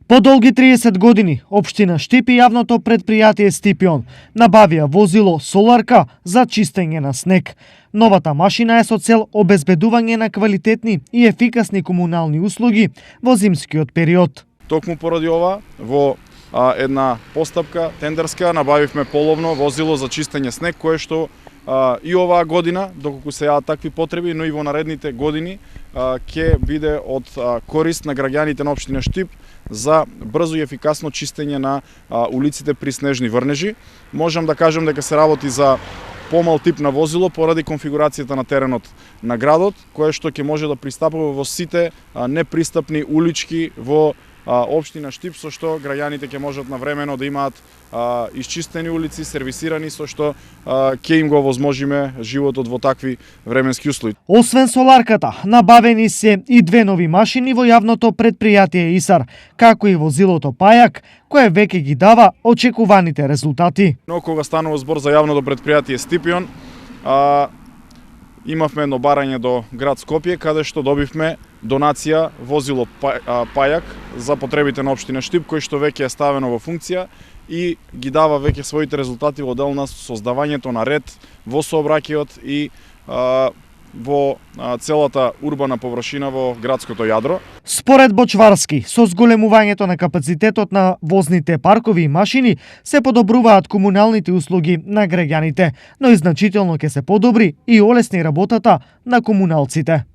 По долги 30 години, Општина Штип и јавното предпријатие Стипион набавија возило Соларка за чистење на снег. Новата машина е со цел обезбедување на квалитетни и ефикасни комунални услуги во зимскиот период. Токму поради ова, во една постапка тендерска набавивме половно возило за чистење снег, кое што и оваа година, доколку се јават такви потреби, но и во наредните години ќе биде од корист на граѓаните на општина Штип за брзо и ефикасно чистење на улиците при снежни врнежи. Можам да кажам дека се работи за помал тип на возило поради конфигурацијата на теренот на градот, кое што ќе може да пристапува во сите непристапни улички во општина Штип, со што граѓаните ќе можат навремено да имаат исчистени улици, сервисирани, со што ќе им го овозможиме животот во такви временски услови. Освен соларката, набавени се и две нови машини во јавното предпријатие ИСАР, како и возилото Пајак, кое веќе ги дава очекуваните резултати. Но кога станува збор за јавното предпријатие Стипион, имавме едно барање до град Скопје, каде што добивме донација возило Пајак за потребите на општина Штип, кој што веќе е ставено во функција и ги дава веќе своите резултати во дел на создавањето на ред во сообраќајот и во целата урбана површина во градското јадро. Според Бочварски, со зголемувањето на капацитетот на возните паркови и машини се подобруваат комуналните услуги на граѓаните, но и значително ќе се подобри и олесни работата на комуналците.